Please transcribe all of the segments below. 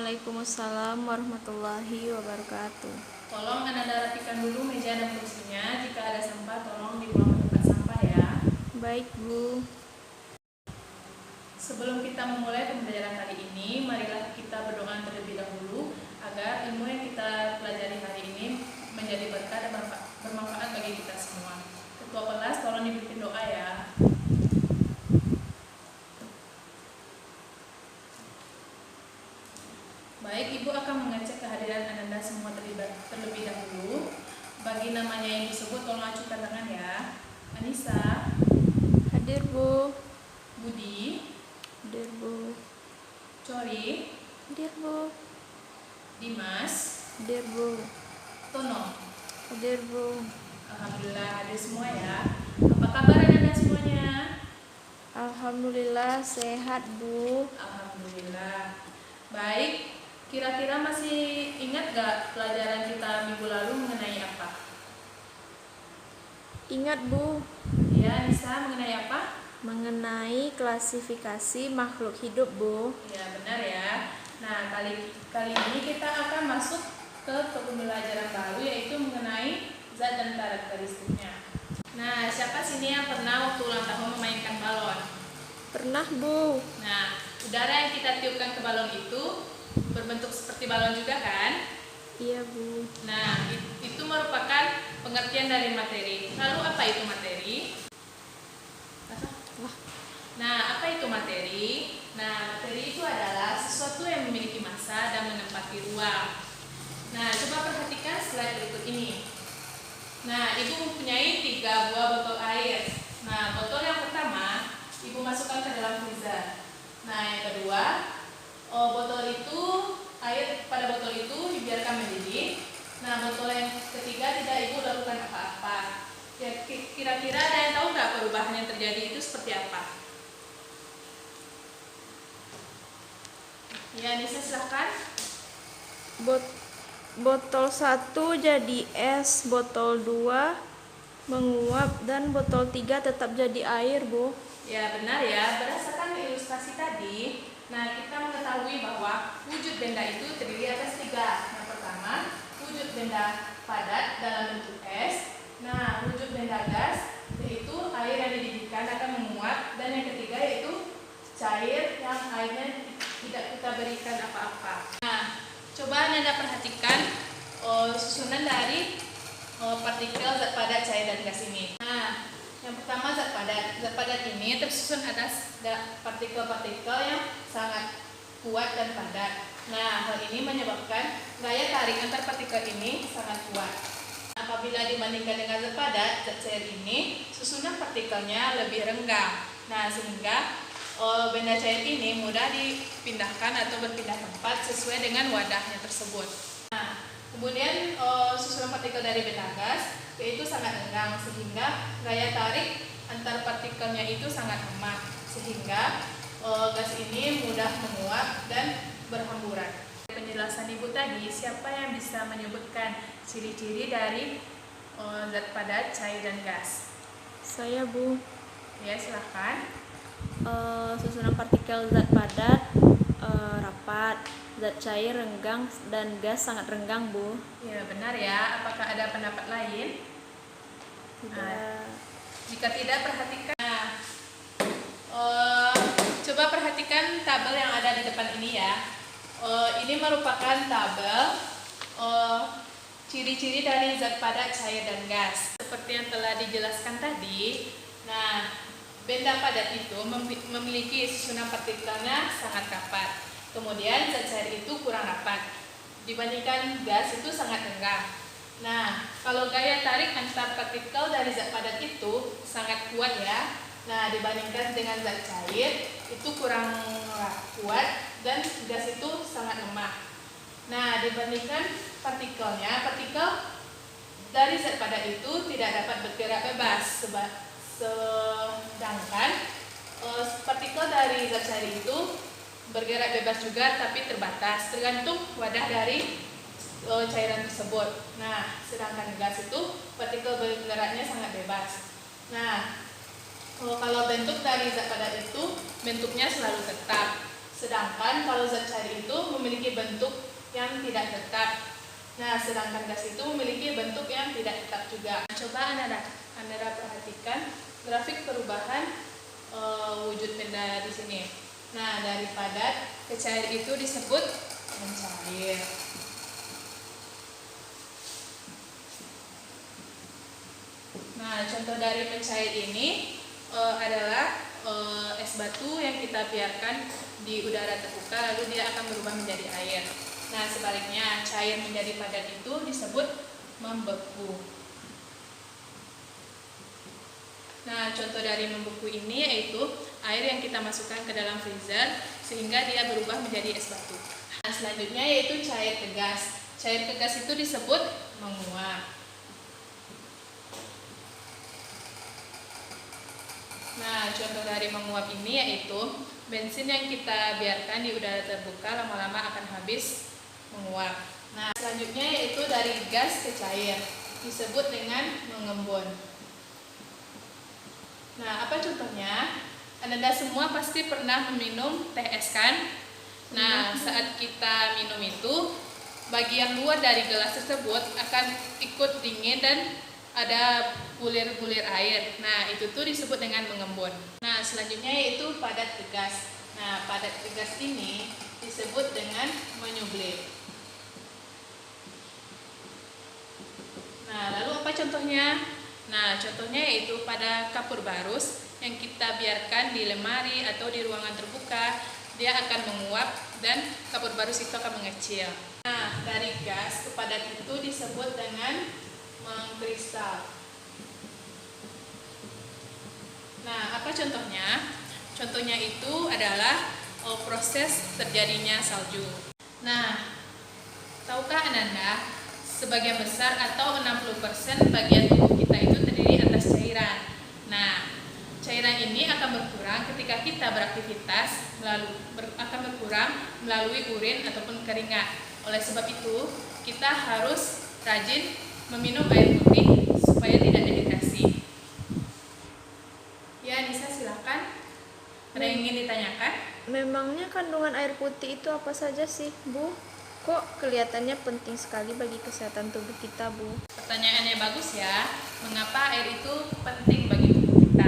Waalaikumsalam warahmatullahi wabarakatuh. Tolong Anda rapikan dulu meja dan kursinya. Jika ada sampah, tolong dibuang ke tempat sampah ya. Baik, Bu. Sebelum kita memulai pembelajaran kali ini, marilah kita berdoa terlebih dahulu agar ilmu yang kita pelajari hari ini menjadi berkah dan bermanfaat bagi kita semua. Ketua kelas, tolong dipimpin doa ya. Baik, Ibu akan mengecek kehadiran Anda semua terlebih dahulu. Bagi namanya yang disebut, tolong acuhkan tangan ya. Anissa, Hadir, Bu. Budi, Hadir, Bu. Cori, Hadir, Bu. Dimas, Hadir, Bu. Tono. Hadir, Bu. Alhamdulillah hadir semua ya. Apa kabar Anda semuanya? Alhamdulillah sehat, Bu. Alhamdulillah. Baik, kira-kira masih ingat gak pelajaran kita minggu lalu mengenai apa? Ingat, Bu, Ya, Nisa, mengenai apa? mengenai klasifikasi makhluk hidup, Bu. Ya, benar ya. Nah, kali ini kita akan masuk ke pembelajaran baru, yaitu mengenai zat dan karakteristiknya. Nah, siapa sini yang pernah waktu ulang tahun memainkan balon? Pernah, Bu. Nah, udara yang kita tiupkan ke balon itu berbentuk seperti balon juga kan? Iya, Bu. Nah, itu merupakan pengertian dari materi. Lalu apa itu materi? Nah, apa itu materi? Nah, materi itu adalah sesuatu yang memiliki massa dan menempati ruang. Nah, coba perhatikan slide berikut ini. Nah, Ibu mempunyai 3 buah botol air. Nah, botol yang pertama Ibu masukkan ke dalam freezer. Nah, yang kedua, botol itu, air pada botol itu dibiarkan mendidih. Nah, botol yang ketiga tidak Ibu lakukan apa-apa. Ya, kira-kira ada yang tahu nggak perubahan yang terjadi itu seperti apa? Ya, Nisa silahkan. Botol 1 jadi es, botol 2 menguap, dan botol 3 tetap jadi air, Bu. Ya, benar ya. Berdasarkan ilustrasi tadi, nah kita mengetahui bahwa wujud benda itu terdiri atas 3. Yang pertama, wujud benda padat dalam bentuk es. Nah, wujud benda gas, yaitu air yang dididihkan akan menguap. Dan yang ketiga yaitu cair yang airnya tidak kita berikan apa-apa. Nah, coba Anda perhatikan susunan dari partikel zat padat, cair, dan gas ini. Nah, yang pertama zat padat. Zat padat ini tersusun atas partikel-partikel yang sangat kuat dan padat. Nah, hal ini menyebabkan gaya tarik antar partikel ini sangat kuat. Apabila dibandingkan dengan zat padat, zat cair ini susunan partikelnya lebih renggang. Nah, sehingga benda cair ini mudah dipindahkan atau berpindah tempat sesuai dengan wadahnya tersebut. Nah, kemudian susunan partikel dari benda gas yaitu sangat renggang, sehingga gaya tarik antar partikelnya itu sangat lemah, sehingga gas ini mudah menguap dan berhamburan. Penjelasan Ibu tadi, siapa yang bisa menyebutkan ciri-ciri dari zat padat, cair, dan gas? Saya, Bu. Ya, silahkan. Susunan partikel zat padat rapat, zat cair renggang, dan gas sangat renggang, Bu. Ya, benar ya. Apakah ada pendapat lain? Tidak. Nah, jika tidak, perhatikan. Nah, coba perhatikan tabel yang ada di depan ini ya. Ini merupakan tabel ciri-ciri dari zat padat, cair, dan gas. Seperti yang telah dijelaskan tadi. Nah, benda padat itu memiliki susunan partikelnya sangat rapat. Kemudian zat cair itu kurang rapat. Dibandingkan gas itu sangat renggang. Nah, kalau gaya tarik antar partikel dari zat padat itu sangat kuat ya. Nah, dibandingkan dengan zat cair itu kurang kuat dan gas itu sangat lemah. Nah, dibandingkan partikelnya, partikel dari zat padat itu tidak dapat bergerak bebas, sedangkan partikel dari zat cair itu bergerak bebas juga, tapi terbatas, tergantung wadah dari cairan tersebut. Nah, sedangkan gas itu partikel bergeraknya sangat bebas. Nah, kalau bentuk dari zat padat itu bentuknya selalu tetap, Sedangkan kalau zat cair itu memiliki bentuk yang tidak tetap. Nah, sedangkan gas itu memiliki bentuk yang tidak tetap juga. Coba Anda perhatikan grafik perubahan wujud benda di sini. Nah, dari padat ke cair itu disebut mencair. Nah, contoh dari mencair ini adalah es batu yang kita biarkan di udara terbuka lalu dia akan berubah menjadi air. Nah, sebaliknya cair menjadi padat itu disebut membeku. Nah, contoh dari membeku ini yaitu air yang kita masukkan ke dalam freezer sehingga dia berubah menjadi es batu. Nah, selanjutnya yaitu cair ke gas. Cair ke gas itu disebut menguap. Nah, contoh dari menguap ini yaitu bensin yang kita biarkan di udara terbuka lama-lama akan habis menguap. Nah, selanjutnya yaitu dari gas ke cair, disebut dengan mengembun. Nah, apa contohnya? Anda semua pasti pernah meminum teh es kan? Nah, saat kita minum itu, bagian luar dari gelas tersebut akan ikut dingin dan ada bulir-bulir air. Nah, itu tuh disebut dengan mengembun. Nah, selanjutnya yaitu padat ke gas. Nah, padat ke gas ini disebut dengan menyublim. Nah, lalu apa contohnya? Nah, contohnya yaitu pada kapur barus yang kita biarkan di lemari atau di ruangan terbuka, dia akan menguap dan kapur barus itu akan mengecil. Nah, dari gas ke padat itu disebut dengan mengkristal. Nah, apa contohnya? Contohnya itu adalah proses terjadinya salju. Nah, tahukah Ananda, sebagian besar atau 60% bagian tubuh kita itu terdiri atas cairan. Nah, cairan ini akan berkurang ketika kita beraktivitas, akan berkurang melalui urin ataupun keringat. Oleh sebab itu, kita harus rajin meminum air putih supaya tidak dehidrasi. Ya, Nisa silakan. Ada yang ingin ditanyakan? Memangnya kandungan air putih itu apa saja sih, Bu? Kok kelihatannya penting sekali bagi kesehatan tubuh kita, Bu? Pertanyaannya bagus ya. Mengapa air itu penting bagi tubuh kita?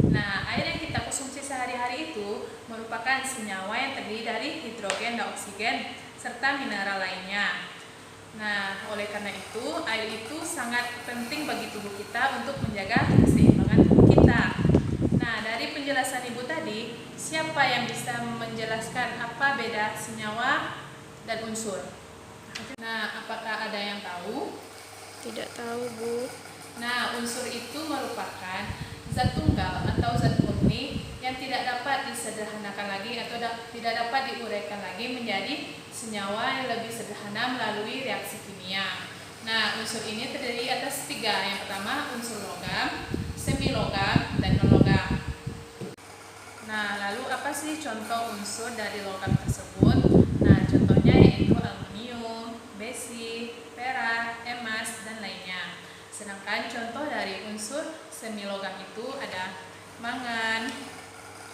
Nah, air yang kita konsumsi sehari-hari itu merupakan senyawa yang terdiri dari hidrogen dan oksigen serta mineral lainnya. Nah, oleh karena itu, air itu sangat penting bagi tubuh kita untuk menjaga keseimbangan tubuh kita. Nah, dari penjelasan Ibu tadi, siapa yang bisa menjelaskan apa beda senyawa dan unsur? Nah, apakah ada yang tahu? Tidak tahu, Bu. Nah, unsur itu merupakan zat tunggal atau zat murni yang tidak dapat disederhanakan lagi atau tidak dapat diuraikan lagi menjadi senyawa yang lebih sederhana melalui reaksi kimia. Nah, unsur ini terdiri atas 3. Yang pertama, unsur logam, semi logam, dan non logam. Nah, lalu apa sih contoh unsur dari logam tersebut? Nah, contohnya yaitu aluminium, besi, perak, emas, dan lainnya. Sedangkan contoh dari unsur semi logam itu ada mangan,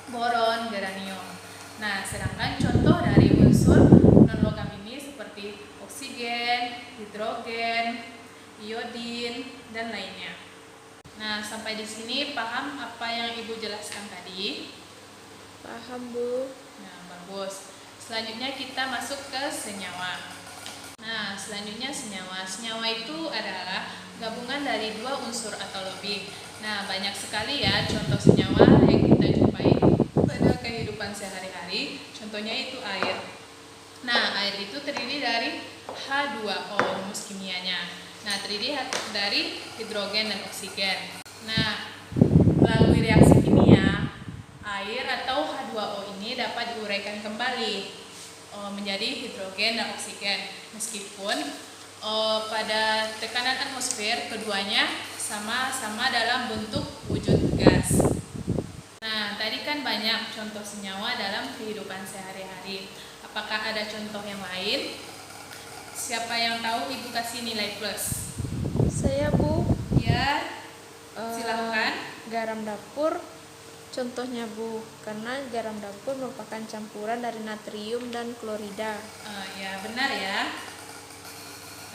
boron, geranium. Nah, sedangkan contoh dari unsur non logam ini seperti oksigen, hidrogen, iodin, dan lainnya. Nah, sampai di sini paham apa yang Ibu jelaskan tadi? Paham, Bu. Nah, bagus. Selanjutnya kita masuk ke senyawa. Nah, selanjutnya senyawa. Senyawa itu adalah gabungan dari 2 unsur atau lebih. Nah, banyak sekali ya contoh senyawa yang kita jumpai pada kehidupan sehari-hari. Contohnya itu air. Nah, air itu terdiri dari H2O, rumus kimianya. Nah, terdiri dari hidrogen dan oksigen. Nah, melalui reaksi kimia, air atau H2O ini dapat diuraikan kembali menjadi hidrogen dan oksigen. Meskipun pada tekanan atmosfer keduanya sama-sama dalam bentuk wujud gas. Nah, tadi kan banyak contoh senyawa dalam kehidupan sehari-hari. Apakah ada contoh yang lain? Siapa yang tahu, Ibu kasih nilai plus. Saya, Bu. Ya, silakan. Garam dapur, Contohnya Bu, karena garam dapur merupakan campuran dari natrium dan klorida. Ya benar ya.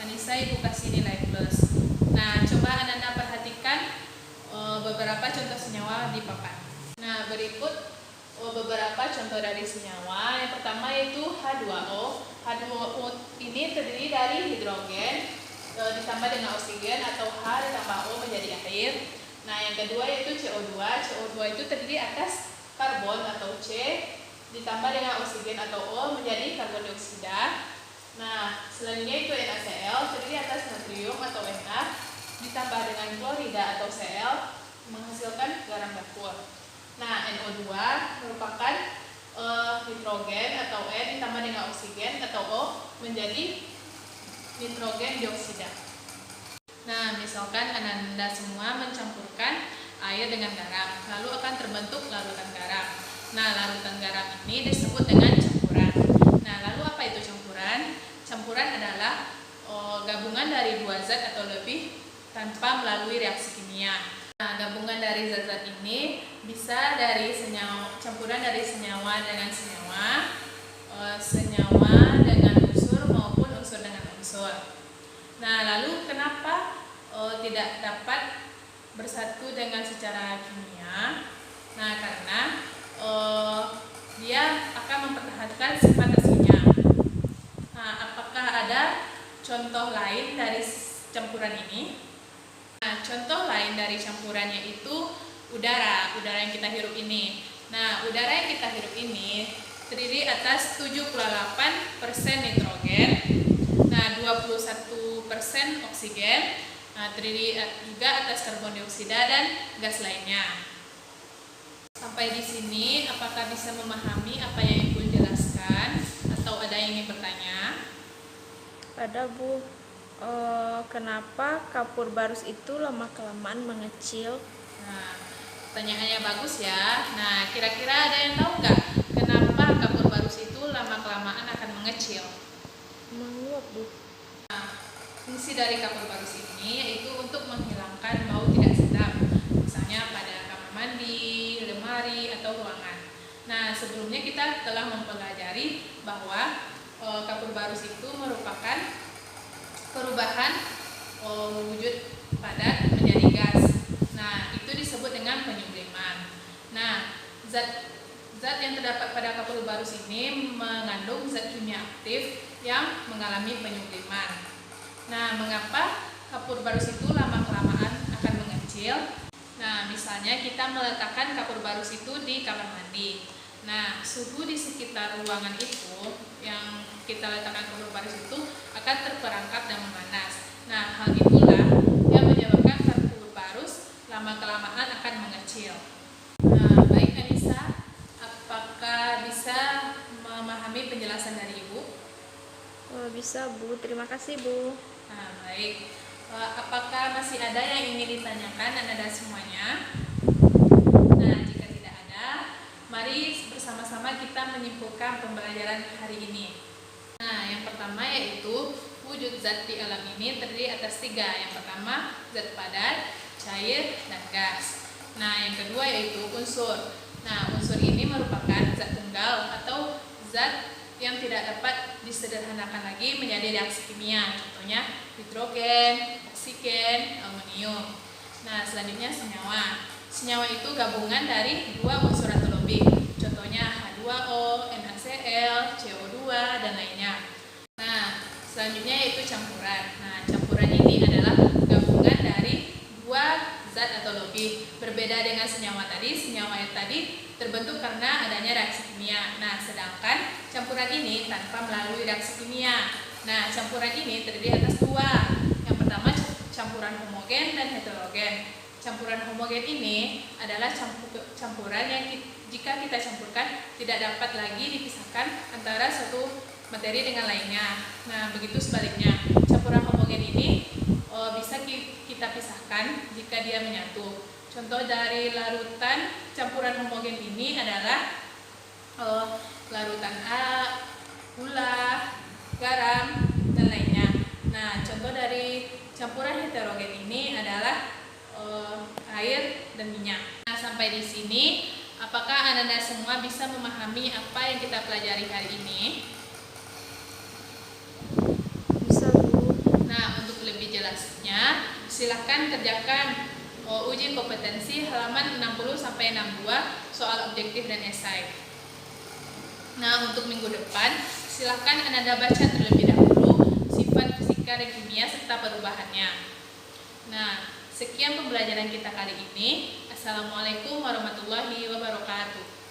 Anissa ibu kasih nilai plus. Nah, coba Anda perhatikan beberapa contoh senyawa di papan. Nah, berikut beberapa contoh dari senyawa. Yang pertama yaitu H2O. H2O ini terdiri dari hidrogen ditambah dengan oksigen atau H ditambah O menjadi air. Nah, yang kedua yaitu CO2. CO2 itu terdiri atas karbon atau C ditambah dengan oksigen atau O menjadi karbon dioksida. Nah, selanjutnya itu NaCl terdiri atas natrium atau Na ditambah dengan klorida atau Cl menghasilkan garam dapur. Nah, NO2 merupakan nitrogen atau N ditambah dengan oksigen atau O menjadi nitrogen dioksida. Nah, misalkan Anda semua mencampurkan air dengan garam, lalu akan terbentuk larutan garam. Nah, larutan garam ini disebut dengan campuran. Nah, lalu apa itu campuran? Campuran adalah gabungan dari dua zat atau lebih tanpa melalui reaksi kimia. Nah, gabungan dari zat-zat ini bisa dari campuran dari senyawa dengan senyawa, senyawa dengan unsur maupun unsur dengan unsur. Nah, lalu kenapa tidak dapat bersatu dengan secara kimia? Nah, karena dia akan mempertahankan sifat aslinya. Nah, apakah ada contoh lain dari campuran ini? Nah, contoh lain dari campuran yaitu udara yang kita hirup ini. Nah, udara yang kita hirup ini terdiri atas 78% nitrogen, nah 21% oksigen, nah, terdiri juga atas karbon dioksida dan gas lainnya. Sampai di sini, apakah bisa memahami apa yang Ibu jelaskan atau ada yang ingin bertanya? Ada Bu, kenapa kapur barus itu lama-kelamaan mengecil? Nah, pertanyaannya bagus ya. Nah, kira-kira ada yang tahu nggak kenapa kapur barus itu lama-kelamaan akan mengecil? Menguap Bu. Nah, fungsi dari kapur barus ini yaitu untuk menghilangkan bau tidak sedap, misalnya pada kamar mandi, lemari, atau ruangan. Nah, sebelumnya kita telah mempelajari bahwa kapur barus itu merupakan perubahan wujud padat menjadi gas. Nah, itu disebut dengan penyubliman. Nah, zat yang terdapat pada kapur barus ini mengandung zat kimia aktif yang mengalami penyubliman. Nah, mengapa kapur barus itu lama-kelamaan akan mengecil? Nah, misalnya kita meletakkan kapur barus itu di kamar mandi. Nah, suhu di sekitar ruangan itu yang kita letakkan kapur barus itu akan terperangkap dan memanas. Nah, hal itulah yang menyebabkan kapur barus lama-kelamaan akan mengecil. Nah, baik Anissa, apakah bisa memahami penjelasan dari Ibu? Bisa Bu, terima kasih Bu. Nah, baik. Apakah masih ada yang ingin ditanyakan Anda semuanya? Nah, jika tidak ada, mari bersama-sama kita menyimpulkan pembelajaran hari ini. Nah, yang pertama yaitu wujud zat di alam ini terdiri atas 3. Yang pertama, zat padat, cair, dan gas. Nah, yang kedua yaitu unsur. Nah, unsur ini merupakan zat tunggal atau zat yang tidak dapat disederhanakan lagi menjadi reaksi kimia. Contohnya hidrogen, oksigen, aluminium. Nah, selanjutnya senyawa. Senyawa itu gabungan dari 2 unsur atau lebih. Contohnya H2O, NaCl, CO2, dan lainnya. Nah, selanjutnya yaitu campuran. Nah, campuran ini adalah gabungan dari 2 zat atau lebih. Berbeda dengan senyawa tadi, senyawa yang tadi terbentuk karena adanya reaksi kimia. Nah, sedangkan campuran ini tanpa melalui reaksi kimia. Nah, campuran ini terdiri atas 2. Yang pertama campuran homogen dan heterogen. Campuran homogen ini adalah campuran yang jika kita campurkan tidak dapat lagi dipisahkan antara satu materi dengan lainnya. Nah, begitu sebaliknya. Campuran homogen ini bisa kita pisahkan jika dia menyatu. Contoh dari larutan campuran homogen ini adalah larutan A, gula, garam, dan lainnya. Nah, contoh dari campuran heterogen ini adalah air dan minyak. Nah, sampai di sini Apakah Anda semua bisa memahami apa yang kita pelajari hari ini? Bisa, Bu. Nah, untuk lebih jelasnya, silakan kerjakan uji kompetensi halaman 60-62 soal objektif dan esai. Nah, untuk minggu depan, silakan Anda baca terlebih dahulu sifat fisika dan kimia serta perubahannya. Nah, sekian pembelajaran kita kali ini. Assalamualaikum warahmatullahi wabarakatuh.